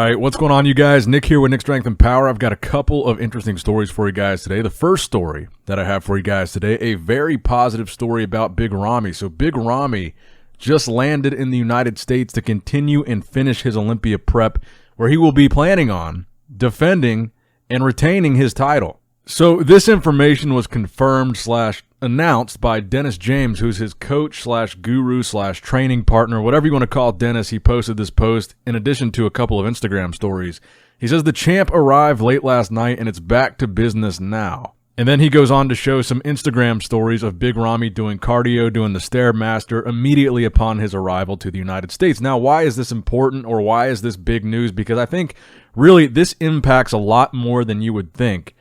right, what's going on, you guys? Nick here with Nick Strength and Power. I've got a couple of interesting stories for you guys today. The first story that I have for you guys today, a very positive story about Big Ramy. So Big Ramy just landed in the United States to continue and finish his Olympia prep, where he will be planning on defending and retaining his title. So this information was confirmed / announced by Dennis James, who's his coach / guru / training partner, whatever you want to call Dennis. He posted this post in addition to a couple of Instagram stories. He says the champ arrived late last night and it's back to business now. And then he goes on to show some Instagram stories of Big Ramy doing cardio, doing the Stairmaster immediately upon his arrival to the United States. Now, why is this important, or why is this big news? Because I think really this impacts a lot more than you would think.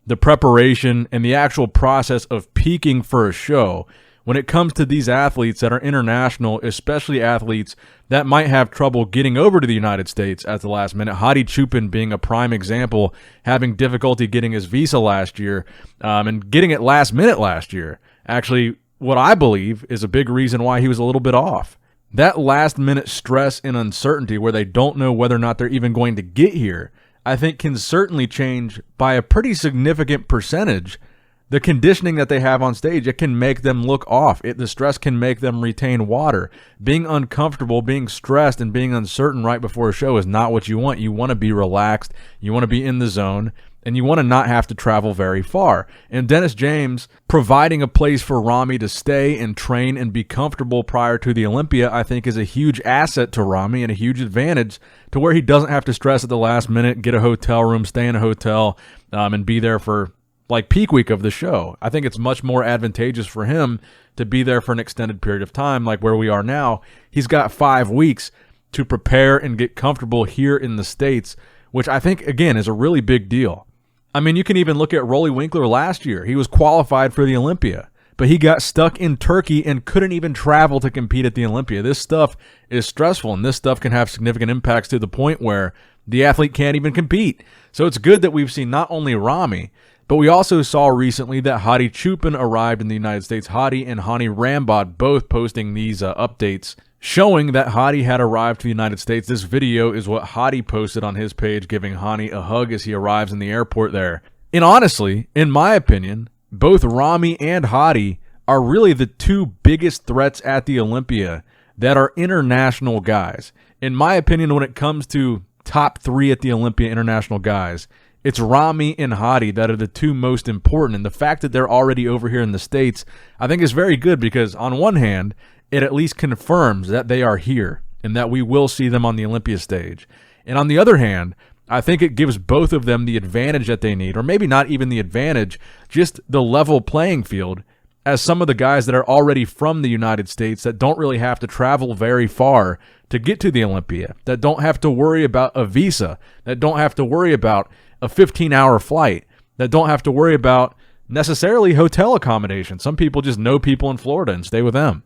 The preparation and the actual process of peaking for a show when it comes to these athletes that are international, especially athletes that might have trouble getting over to the United States at the last minute. Hadi Choopan being a prime example, having difficulty getting his visa last year and getting it last minute last year. Actually, what I believe is a big reason why he was a little bit off. That last minute stress and uncertainty where they don't know whether or not they're even going to get here, I think can certainly change by a pretty significant percentage the conditioning that they have on stage. It can make them look off. The stress can make them retain water. Being uncomfortable, being stressed, and being uncertain right before a show is not what you want. You want to be relaxed. You want to be in the zone. And you want to not have to travel very far. And Dennis James providing a place for Ramy to stay and train and be comfortable prior to the Olympia, I think is a huge asset to Ramy and a huge advantage to where he doesn't have to stress at the last minute, get a hotel room, stay in a hotel, and be there for like peak week of the show. I think it's much more advantageous for him to be there for an extended period of time, like where we are now. He's got 5 weeks to prepare and get comfortable here in the States, which I think, again, is a really big deal. I mean, you can even look at Rolly Winkler last year. He was qualified for the Olympia, but he got stuck in Turkey and couldn't even travel to compete at the Olympia. This stuff is stressful, and this stuff can have significant impacts to the point where the athlete can't even compete. So it's good that we've seen not only Ramy, but we also saw recently that Hadi Choopan arrived in the United States. Hadi and Hani Rambod both posting these updates showing that Hadi had arrived to the United States. This video is what Hadi posted on his page, giving Hani a hug as he arrives in the airport there. And honestly, in my opinion, both Ramy and Hadi are really the two biggest threats at the Olympia that are international guys. In my opinion, when it comes to top 3 at the Olympia international guys, it's Ramy and Hadi that are the two most important. And the fact that they're already over here in the States, I think is very good, because on one hand, it at least confirms that they are here and that we will see them on the Olympia stage. And on the other hand, I think it gives both of them the advantage that they need, or maybe not even the advantage, just the level playing field, as some of the guys that are already from the United States that don't really have to travel very far to get to the Olympia, that don't have to worry about a visa, that don't have to worry about a 15-hour flight, that don't have to worry about necessarily hotel accommodation. Some people just know people in Florida and stay with them.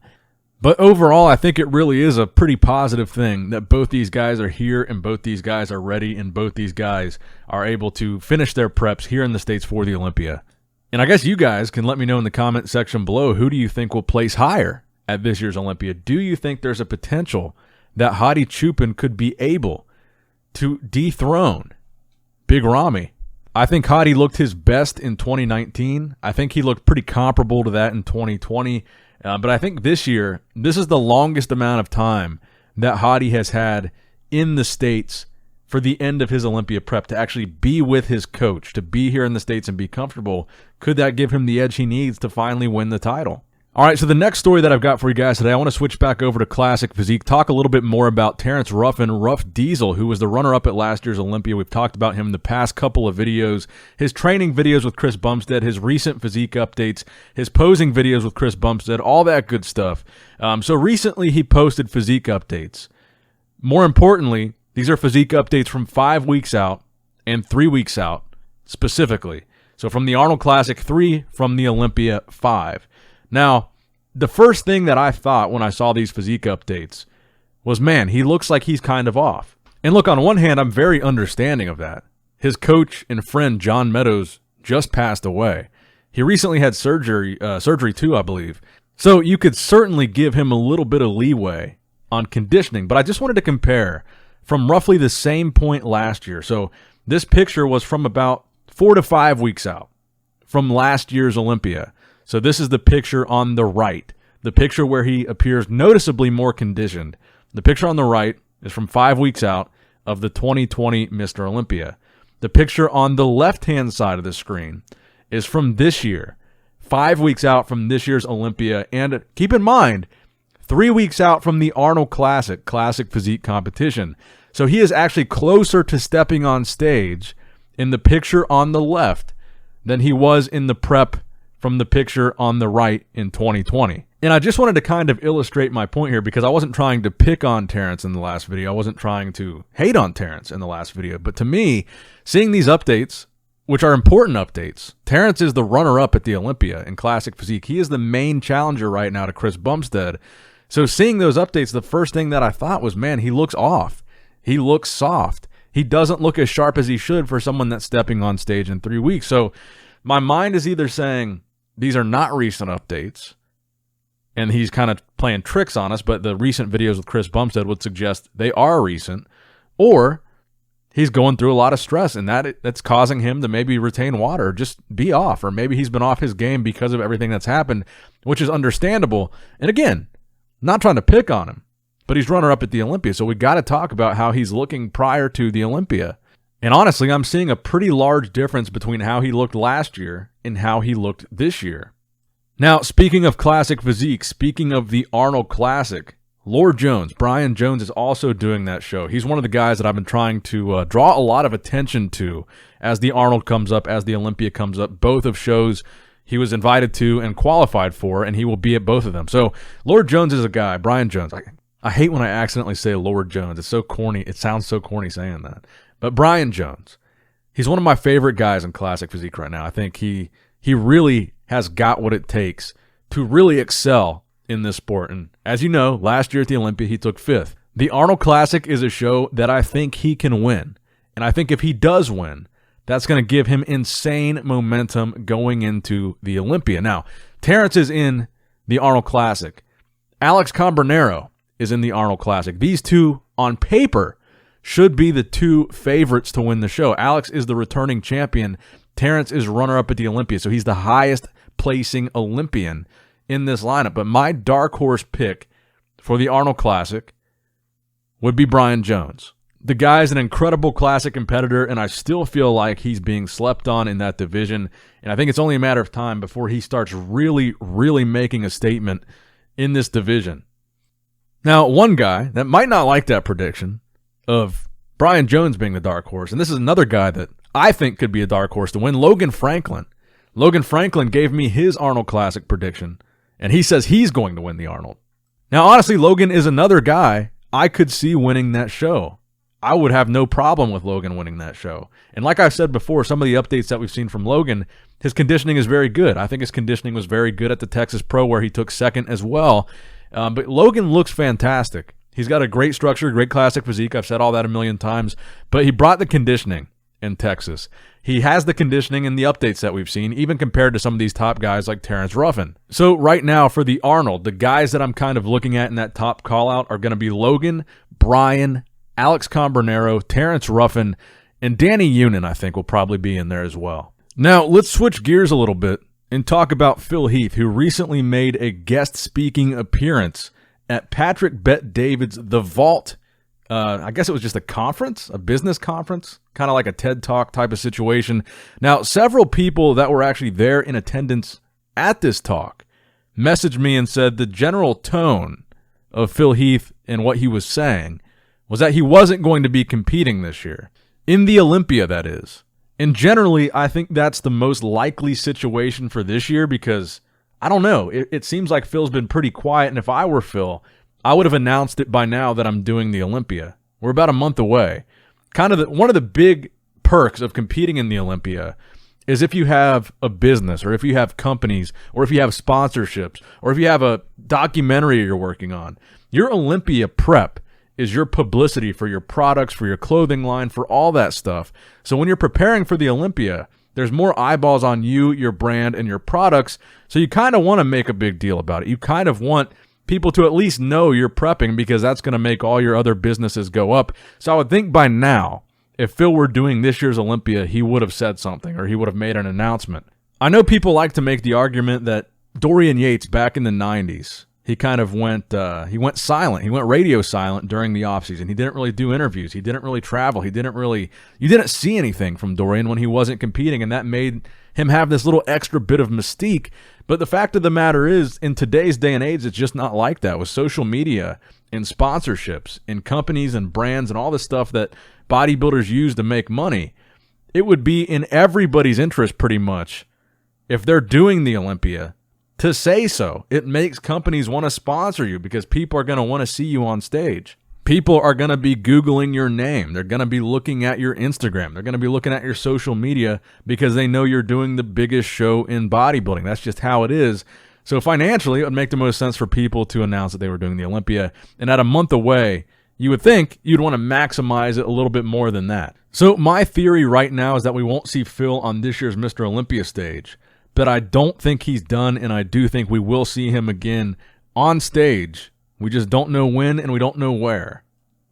But overall, I think it really is a pretty positive thing that both these guys are here and both these guys are ready and both these guys are able to finish their preps here in the States for the Olympia. And I guess you guys can let me know in the comment section below, who do you think will place higher at this year's Olympia? Do you think there's a potential that Hadi Choopan could be able to dethrone Big Ramy? I think Hadi looked his best in 2019. I think he looked pretty comparable to that in 2020. But I think this year, this is the longest amount of time that Hadi has had in the States for the end of his Olympia prep to actually be with his coach, to be here in the States and be comfortable. Could that give him the edge he needs to finally win the title? All right, so the next story that I've got for you guys today, I want to switch back over to Classic Physique, talk a little bit more about Terrence Ruffin, Ruff Diesel, who was the runner-up at last year's Olympia. We've talked about him in the past couple of videos, his training videos with Chris Bumstead, his recent physique updates, his posing videos with Chris Bumstead, all that good stuff. So recently he posted physique updates. More importantly, these are physique updates from 5 weeks out and 3 weeks out specifically. So from the Arnold Classic 3, from the Olympia 5. Now, the first thing that I thought when I saw these physique updates was, man, he looks like he's kind of off. And look, on one hand, I'm very understanding of that. His coach and friend, John Meadows, just passed away. He recently had surgery too, I believe. So you could certainly give him a little bit of leeway on conditioning. But I just wanted to compare from roughly the same point last year. So this picture was from about 4 to 5 weeks out from last year's Olympia. So this is the picture on the right, the picture where he appears noticeably more conditioned. The picture on the right is from 5 weeks out of the 2020 Mr. Olympia. The picture on the left-hand side of the screen is from this year, 5 weeks out from this year's Olympia. And keep in mind, 3 weeks out from the Arnold Classic Physique competition. So he is actually closer to stepping on stage in the picture on the left than he was in the prep from the picture on the right in 2020. And I just wanted to kind of illustrate my point here because I wasn't trying to pick on Terrence in the last video. I wasn't trying to hate on Terrence in the last video. But to me, seeing these updates, which are important updates, Terrence is the runner-up at the Olympia in Classic Physique. He is the main challenger right now to Chris Bumstead. So seeing those updates, the first thing that I thought was, man, he looks off. He looks soft. He doesn't look as sharp as he should for someone that's stepping on stage in 3 weeks. So my mind is either saying these are not recent updates, and he's kind of playing tricks on us, but the recent videos with Chris Bumstead would suggest they are recent, or he's going through a lot of stress, and that's causing him to maybe retain water, or just be off, or maybe he's been off his game because of everything that's happened, which is understandable. And again, not trying to pick on him, but he's runner-up at the Olympia, so we got to talk about how he's looking prior to the Olympia. And honestly, I'm seeing a pretty large difference between how he looked last year and how he looked this year. Now, speaking of Classic Physique, speaking of the Arnold Classic, Lord Jones, Brian Jones, is also doing that show. He's one of the guys that I've been trying to draw a lot of attention to as the Arnold comes up, as the Olympia comes up. Both of shows he was invited to and qualified for, and he will be at both of them. So Lord Jones is a guy, Brian Jones. I hate when I accidentally say Lord Jones. It's so corny. It sounds so corny saying that. But Brian Jones, he's one of my favorite guys in Classic Physique right now. I think he really has got what it takes to really excel in this sport. And as you know, last year at the Olympia, he took 5th. The Arnold Classic is a show that I think he can win. And I think if he does win, that's going to give him insane momentum going into the Olympia. Now, Terrence is in the Arnold Classic. Alex Cambronero is in the Arnold Classic. These two, on paper, should be the two favorites to win the show. Alex is the returning champion. Terrence is runner-up at the Olympia, so he's the highest placing Olympian in this lineup. But my dark horse pick for the Arnold Classic would be Brian Jones. The guy's an incredible classic competitor, and I still feel like he's being slept on in that division. And I think it's only a matter of time before he starts really, really making a statement in this division. Now, one guy that might not like that prediction of Brian Jones being the dark horse, and this is another guy that I think could be a dark horse to win, Logan Franklin. Logan Franklin gave me his Arnold Classic prediction, and he says he's going to win the Arnold. Now, honestly, Logan is another guy I could see winning that show. I would have no problem with Logan winning that show. And like I've said before, some of the updates that we've seen from Logan, his conditioning is very good. I think his conditioning was very good at the Texas Pro, where he took 2nd as well. But Logan looks fantastic. He's got a great structure, great classic physique. I've said all that a million times. But he brought the conditioning in Texas. He has the conditioning in the updates that we've seen, even compared to some of these top guys like Terrence Ruffin. So right now for the Arnold, the guys that I'm kind of looking at in that top call-out are going to be Logan, Brian, Alex Cambronero, Terrence Ruffin, and Danny Yunin, I think, will probably be in there as well. Now, let's switch gears a little bit and talk about Phil Heath, who recently made a guest speaking appearance at Patrick Bet-David's The Vault. I guess it was just a conference, a business conference, kind of like a TED Talk type of situation. Now, several people that were actually there in attendance at this talk messaged me and said the general tone of Phil Heath and what he was saying was that he wasn't going to be competing this year. In the Olympia, that is. And generally, I think that's the most likely situation for this year because, I don't know, it seems like Phil's been pretty quiet, and if I were Phil, I would have announced it by now that I'm doing the Olympia. We're about a month away. One of the big perks of competing in the Olympia is if you have a business, or if you have companies, or if you have sponsorships, or if you have a documentary you're working on. Your Olympia prep is your publicity for your products, for your clothing line, for all that stuff. So when you're preparing for the Olympia, there's more eyeballs on you, your brand, and your products. So you kind of want to make a big deal about it. You kind of want people to at least know you're prepping, because that's going to make all your other businesses go up. So I would think by now, if Phil were doing this year's Olympia, he would have said something, or he would have made an announcement. I know people like to make the argument that Dorian Yates back in the 90s, he kind of went silent. He went radio silent during the offseason. He didn't really do interviews. He didn't really travel. You didn't see anything from Dorian when he wasn't competing, and that made him have this little extra bit of mystique. But the fact of the matter is, in today's day and age, it's just not like that. With social media and sponsorships and companies and brands and all the stuff that bodybuilders use to make money, it would be in everybody's interest pretty much, if they're doing the Olympia, to say so. It makes companies want to sponsor you because people are going to want to see you on stage. People are going to be Googling your name. They're going to be looking at your Instagram. They're going to be looking at your social media because they know you're doing the biggest show in bodybuilding. That's just how it is. So financially, it would make the most sense for people to announce that they were doing the Olympia. And at a month away, you would think you'd want to maximize it a little bit more than that. So my theory right now is that we won't see Phil on this year's Mr. Olympia stage. But I don't think he's done, and I do think we will see him again on stage. We just don't know when, and we don't know where.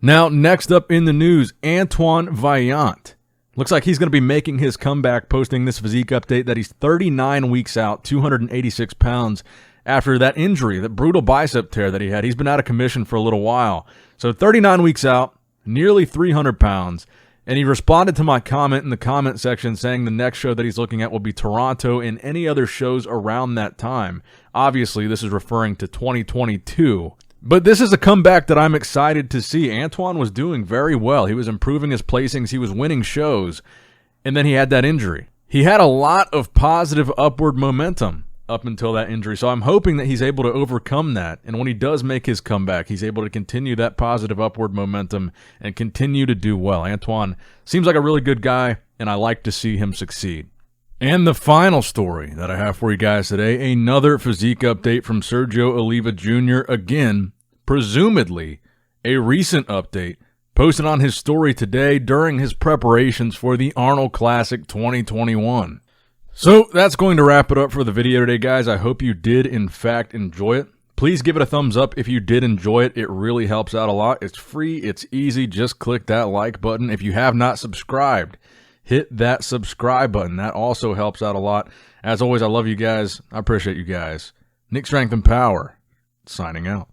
Now, next up in the news, Antoine Vaillant. Looks like he's going to be making his comeback, posting this physique update that he's 39 weeks out, 286 pounds, after that injury, that brutal bicep tear that he had. He's been out of commission for a little while. So 39 weeks out, nearly 300 pounds. And he responded to my comment in the comment section saying the next show that he's looking at will be Toronto and any other shows around that time. Obviously, this is referring to 2022. But this is a comeback that I'm excited to see. Antoine was doing very well. He was improving his placings. He was winning shows. And then he had that injury. He had a lot of positive upward momentum up until that injury. So I'm hoping that he's able to overcome that. And when he does make his comeback, he's able to continue that positive upward momentum and continue to do well. Antoine seems like a really good guy, and I like to see him succeed. And the final story that I have for you guys today, another physique update from Sergio Oliva Jr. Again, presumably a recent update posted on his story today during his preparations for the Arnold Classic 2021. So that's going to wrap it up for the video today, guys. I hope you did, in fact, enjoy it. Please give it a thumbs up if you did enjoy it. It really helps out a lot. It's free. It's easy. Just click that like button. If you have not subscribed, hit that subscribe button. That also helps out a lot. As always, I love you guys. I appreciate you guys. Nick Strength and Power, signing out.